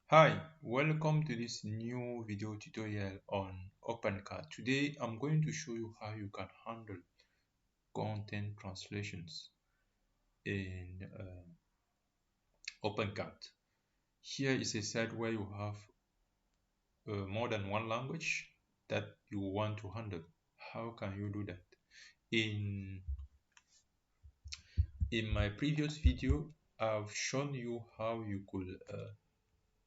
Hi, welcome to this new video tutorial on OpenCart. Today I'm going to show you how you can handle content translations in OpenCart. Here is a site where you have more than one language that you want to handle. How can you do that? In, in my previous video, I've shown you how you could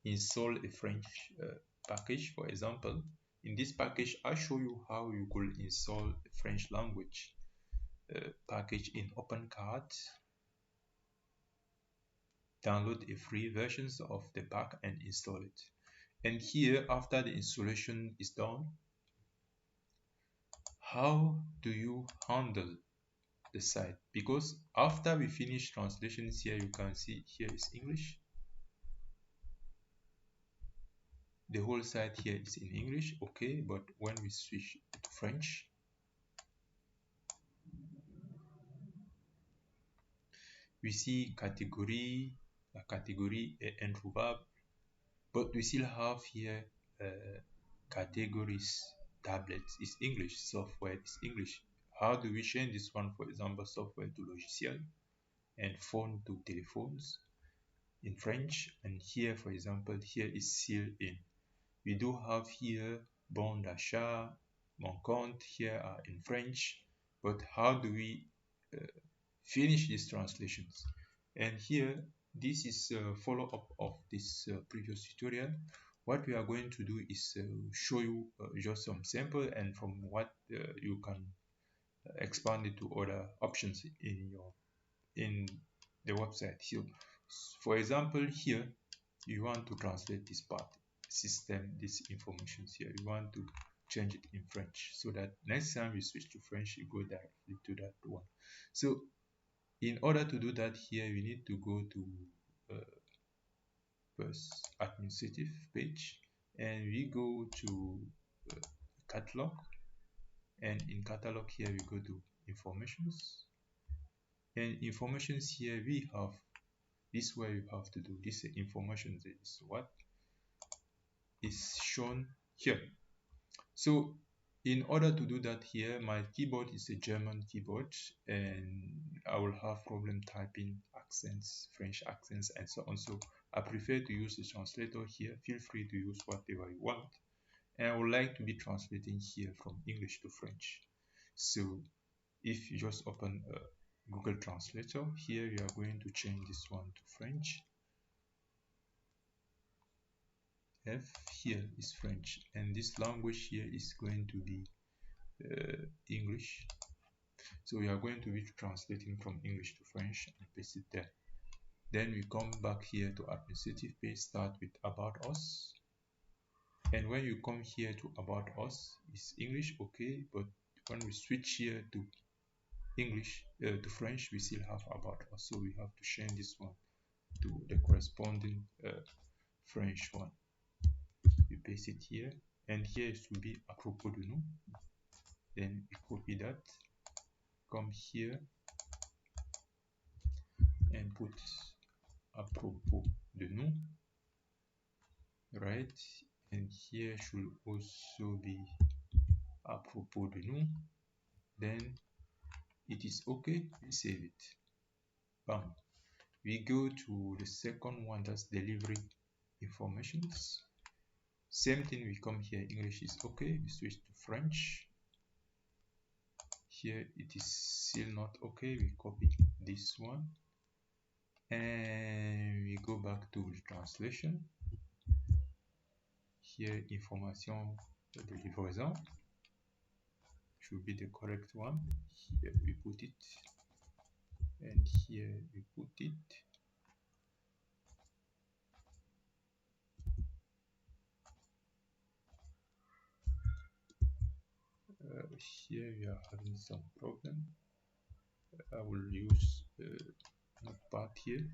install a French package. For example, in this package I show you how you could install a French language package in OpenCart, download a free versions of the pack and install it. And here, after the installation is done, how do you handle the site? Because after we finish translations, here you can see here is English. The whole site here is in English, okay, but when we switch to French, we see category, la category est introuvable, but we still have here categories. Tablets is English, software is English. How do we change this one? For example, software to logiciel and phone to telephones in French. And here, for example, here is still in. We do have here bon d'achat, mon compte here are in French, but how do we finish these translations? And here, this is a follow-up of this previous tutorial. What we are going to do is show you just some sample, and from what you can expand it to other options in the website here. For example, here you want to translate this part system, this information here, you want to change it in French so that next time you switch to French you go directly to that one. So in order to do that, here we need to go to first administrative page, and we go to catalog, and in catalog here we go to informations, and informations here we have this way you have to do this information. This is what is shown here. So in order to do that, here my keyboard is a German keyboard and I will have problem typing accents, French accents and so on. So I prefer to use the translator here. Feel free to use whatever you want. And I would like to be translating here from English to French. So if you just open a Google Translator, here you are going to change this one to French. F here is French, and this language here is going to be English. So we are going to be translating from English to French and paste it there. Then we come back here to administrative page, start with about us. And when you come here to about us, it's English, okay, but when we switch here to English to French, we still have about us. So we have to change this one to the corresponding French one. We paste it here, and here it will be à propos de nous. Then we copy that, come here and put à propos de nous, right? And here should also be à propos de nous. Then it is okay, we save it. Bam. We go to the second one, that's delivery informations. Same thing, we come here, English is okay, we switch to French. Here it is still not okay, we copy this one and we go back to the translation. Here information de livraison should be the correct one. Here we put it, and here we put it. Here we are having some problem. I will use notepad here.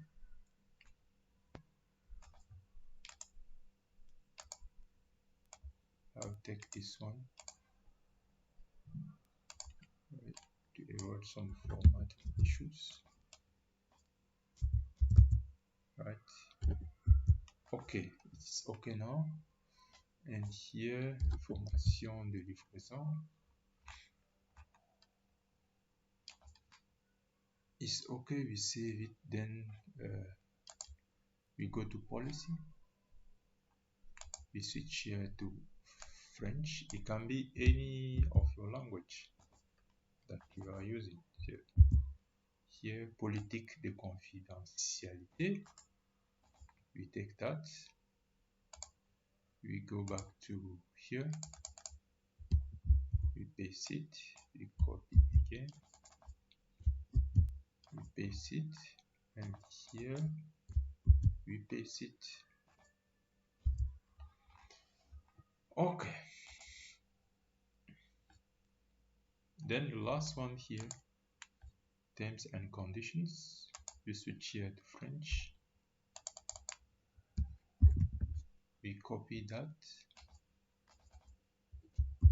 I'll take this one to avoid some formatting issues. Right. Okay, it's okay now. And here, information de livraison is okay. We save it. Then we go to policy. We switch here to French. It can be any of your language that you are using here. Here, politique de confidentialité. We take that. We go back to here. We paste it. We copy again. We paste it. And here we paste it. Okay. Then the last one here, terms and conditions. We switch here to French. We copy that.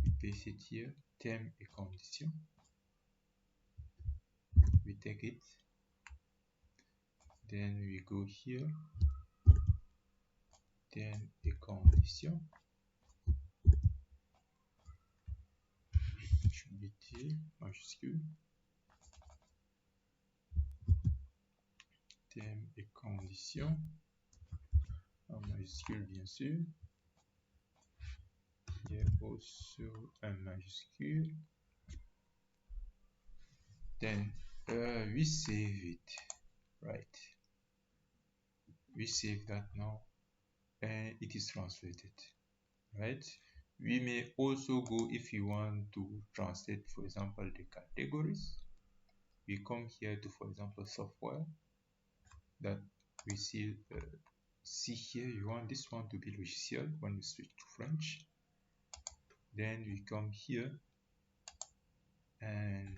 We paste it here. Terms et conditions. We take it. Then we go here. Terms et conditions. Should be T majuscule. Termes et conditions en majuscule bien sûr. Here also un majuscule. Then we save it, right? We save that now and it is translated, right? We may also go, if you want to translate, for example, the categories. We come here to, for example, software that we see here. You want this one to be logiciel when we switch to French. Then we come here and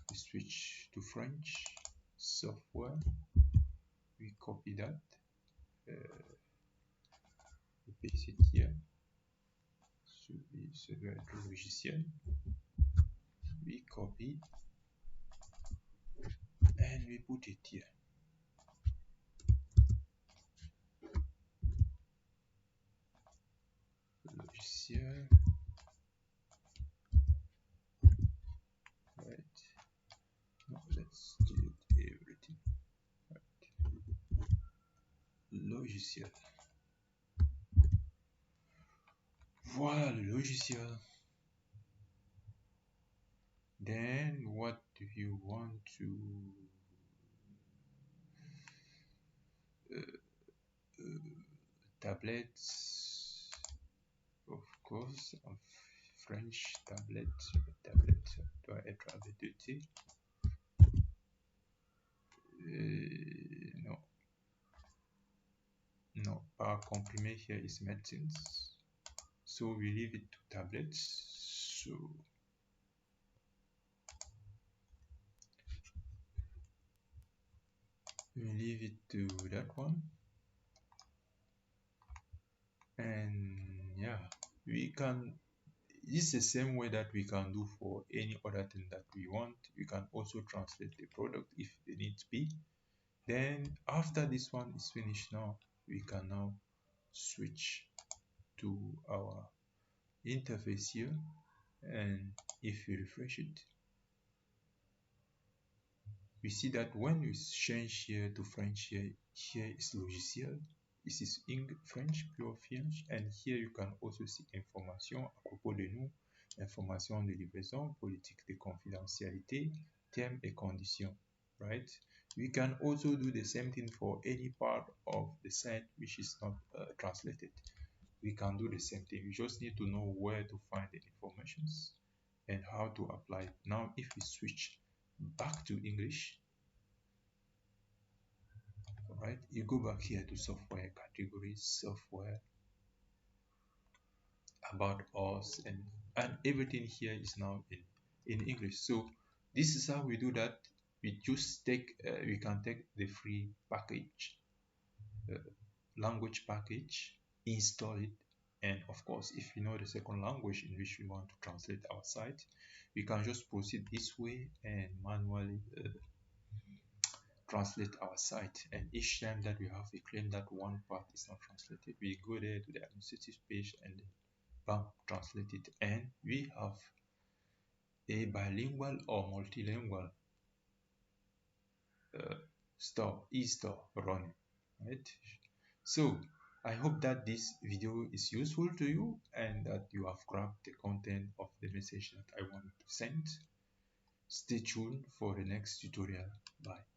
we switch to French software. We copy that. We paste it here. Ça doit être le logiciel. We copy and we put it here. Logiciel. Right. No, let's delete everything. Right. Logiciel. Voilà le logiciel. Then what do you want to tablets, of course, of French tablet doit être avec deux T. No, our comprimé here is medicines, so we leave it to tablets. So we leave it to that one. And yeah, we can, this is the same way that we can do for any other thing that we want. We can also translate the product if they need to be. Then after this one is finished now, we can now switch to our interface here, and if we refresh it, we see that when we change here to French, here is logiciel. This is French, pure French, and here you can also see information à propos de nous, information de livraison, politique de confidentialité, termes et conditions, right? We can also do the same thing for any part of the site which is not translated. We can do the same thing. We just need to know where to find the informations and how to apply it. Now, if we switch back to English, right, you go back here to software categories, software, about us, and everything here is now in English. So this is how we do that. We just take we can take the free package, language package, install it, and of course, if you know the second language in which we want to translate our site, we can just proceed this way and manually translate our site. And each time that we have a claim that one part is not translated, we go there to the administrative page and bam, translate it. And we have a bilingual or multilingual store, e-store running, right? So I hope that this video is useful to you and that you have grabbed the content of the message that I want to send. Stay tuned for the next tutorial. Bye.